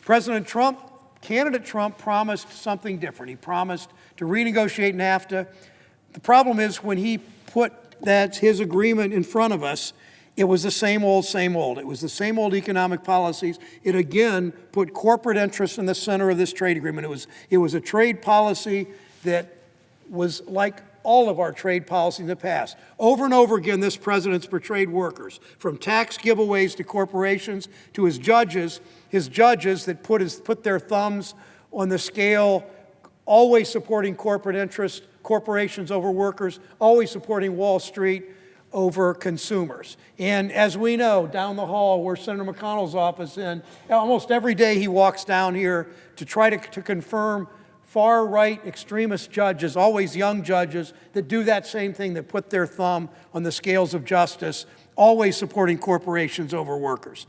Candidate Trump promised something different. He promised to renegotiate NAFTA. The problem is when he put his agreement in front of us, it was the same old, same old. It was the same old economic policies. It again put corporate interests in the center of this trade agreement. It was a trade policy that was like all of our trade policy in the past. Over and over again, this president's portrayed workers, from tax giveaways to corporations to his judges that put their thumbs on the scale, always supporting corporate interests, corporations over workers, always supporting Wall Street over consumers. And as we know, down the hall where Senator McConnell's office is, almost every day he walks down here to try to confirm far-right extremist judges, always young judges, that do that same thing, that put their thumb on the scales of justice, always supporting corporations over workers.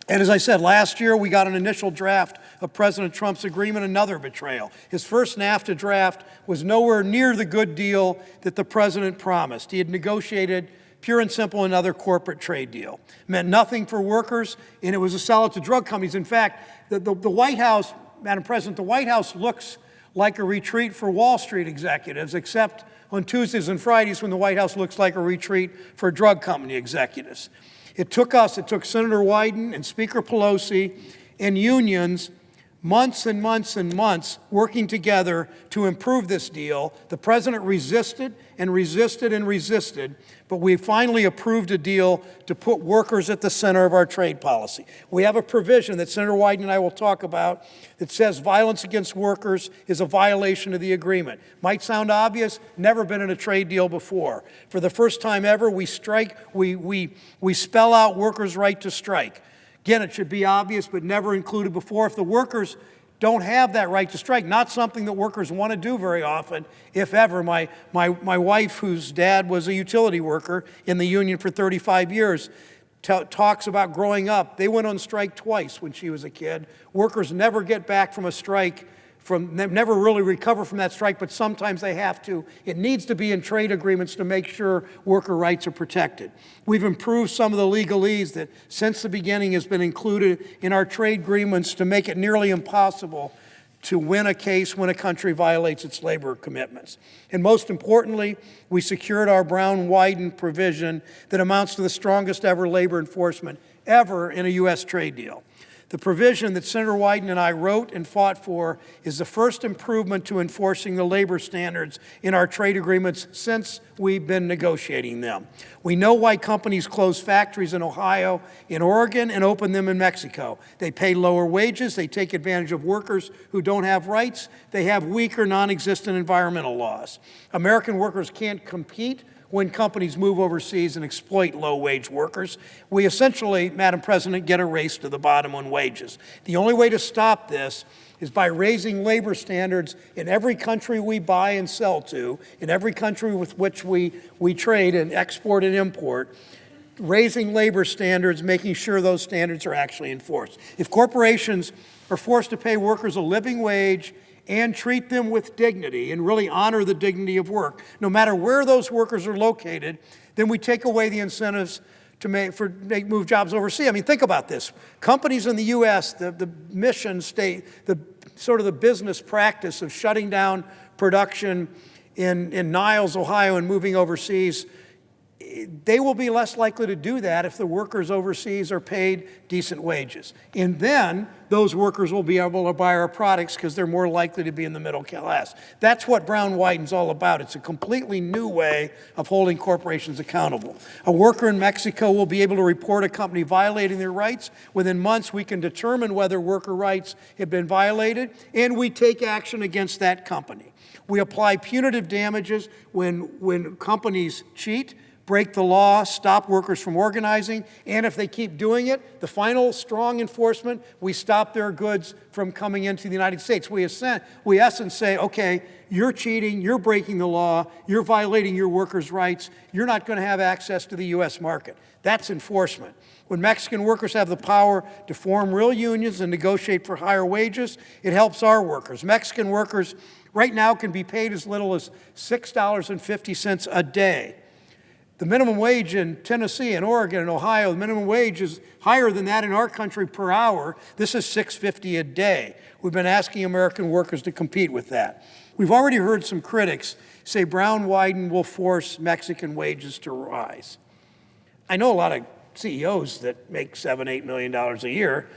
And as I said, last year we got an initial draft of President Trump's agreement, another betrayal. His first NAFTA draft was nowhere near the good deal that the president promised. He had negotiated, pure and simple, another corporate trade deal. It meant nothing for workers, and it was a sell to drug companies. In fact, the White House, Madam President, the White House looks like a retreat for Wall Street executives, except on Tuesdays and Fridays when the White House looks like a retreat for drug company executives. It took Senator Wyden and Speaker Pelosi and unions months and months and months working together to improve this deal. The president resisted and resisted and resisted, but we finally approved a deal to put workers at the center of our trade policy. We have a provision that Senator Wyden and I will talk about that says violence against workers is a violation of the agreement. Might sound obvious, never been in a trade deal before. For the first time ever, we spell out workers' right to strike. Again, it should be obvious, but never included before. If the workers don't have that right to strike, not something that workers want to do very often, if ever. My wife, whose dad was a utility worker in the union for 35 years, talks about growing up. They went on strike twice when she was a kid. Workers never get back from a strike, never really recover from that strike, but sometimes they have to. It needs to be in trade agreements to make sure worker rights are protected. We've improved some of the legalese that since the beginning has been included in our trade agreements to make it nearly impossible to win a case when a country violates its labor commitments. And most importantly, we secured our Brown-Wyden provision that amounts to the strongest ever labor enforcement ever in a U.S. trade deal. The provision that Senator Wyden and I wrote and fought for is the first improvement to enforcing the labor standards in our trade agreements since we've been negotiating them. We know why companies close factories in Ohio, in Oregon, and open them in Mexico. They pay lower wages, they take advantage of workers who don't have rights, they have weak or non-existent environmental laws. American workers can't compete when companies move overseas and exploit low-wage workers. We essentially, Madam President, get a race to the bottom on wages. The only way to stop this is by raising labor standards in every country we buy and sell to, in every country with which we trade and export and import, raising labor standards, making sure those standards are actually enforced. If corporations are forced to pay workers a living wage and treat them with dignity and really honor the dignity of work, no matter where those workers are located, then we take away the incentives to move jobs overseas. I mean, think about this. Companies in the U.S., the mission state, the sort of the business practice of shutting down production in Niles, Ohio, and moving overseas, they will be less likely to do that if the workers overseas are paid decent wages. And then those workers will be able to buy our products because they're more likely to be in the middle class. That's what Brown-Wyden's all about. It's a completely new way of holding corporations accountable. A worker in Mexico will be able to report a company violating their rights. Within months, we can determine whether worker rights have been violated, and we take action against that company. We apply punitive damages when companies cheat, break the law, stop workers from organizing, and if they keep doing it, the final strong enforcement, we stop their goods from coming into the United States. We essence say, okay, you're cheating, you're breaking the law, you're violating your workers' rights, you're not going to have access to the U.S. market. That's enforcement. When Mexican workers have the power to form real unions and negotiate for higher wages, it helps our workers. Mexican workers right now can be paid as little as $6.50 a day. The minimum wage in Tennessee and Oregon and Ohio, the minimum wage is higher than that in our country per hour. This is $6.50 a day. We've been asking American workers to compete with that. We've already heard some critics say Brown-Wyden will force Mexican wages to rise. I know a lot of CEOs that make $7, $8 million a year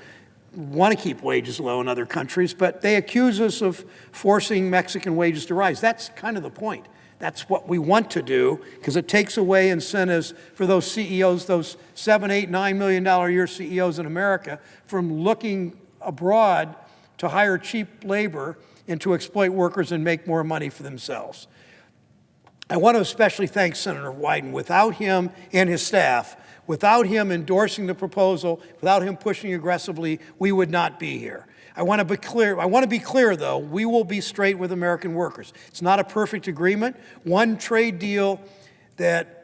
want to keep wages low in other countries, but they accuse us of forcing Mexican wages to rise. That's kind of the point. That's what we want to do, because it takes away incentives for those CEOs, those $7, $8, $9 million a year CEOs in America, from looking abroad to hire cheap labor and to exploit workers and make more money for themselves. I want to especially thank Senator Wyden. Without him and his staff, without him endorsing the proposal, without him pushing aggressively, we would not be here. I want to be clear, though, we will be straight with American workers. It's not a perfect agreement. One trade deal that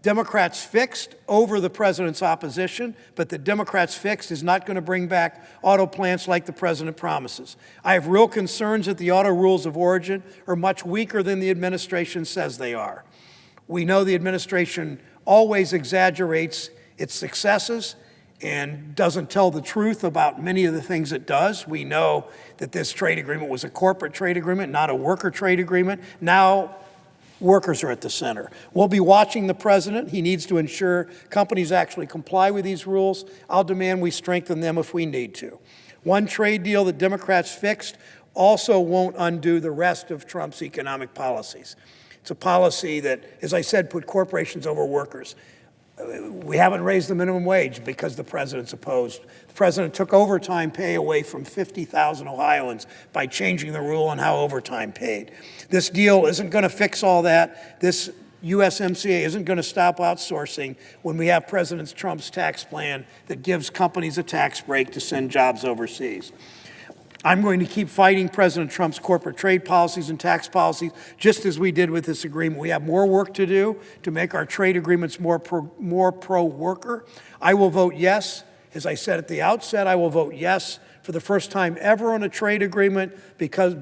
Democrats fixed over the president's opposition, but the Democrats fixed is not going to bring back auto plants like the president promises. I have real concerns that the auto rules of origin are much weaker than the administration says they are. We know the administration always exaggerates its successes and doesn't tell the truth about many of the things it does. We know that this trade agreement was a corporate trade agreement, not a worker trade agreement. Now, workers are at the center. We'll be watching the president. He needs to ensure companies actually comply with these rules. I'll demand we strengthen them if we need to. One trade deal that Democrats fixed also won't undo the rest of Trump's economic policies. It's a policy that, as I said, put corporations over workers. We haven't raised the minimum wage because the president's opposed. The president took overtime pay away from 50,000 Ohioans by changing the rule on how overtime paid. This deal isn't going to fix all that. This USMCA isn't going to stop outsourcing when we have President Trump's tax plan that gives companies a tax break to send jobs overseas. I'm going to keep fighting President Trump's corporate trade policies and tax policies, just as we did with this agreement. We have more work to do to make our trade agreements more pro-worker. I will vote yes. As I said at the outset, I will vote yes for the first time ever on a trade agreement, because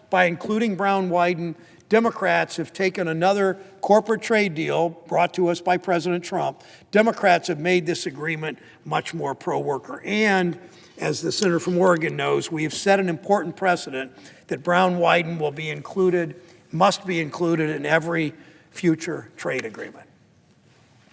by including Brown-Wyden, Democrats have taken another corporate trade deal brought to us by President Trump. Democrats have made this agreement much more pro-worker. And as the senator from Oregon knows, we have set an important precedent that Brown-Wyden must be included in every future trade agreement.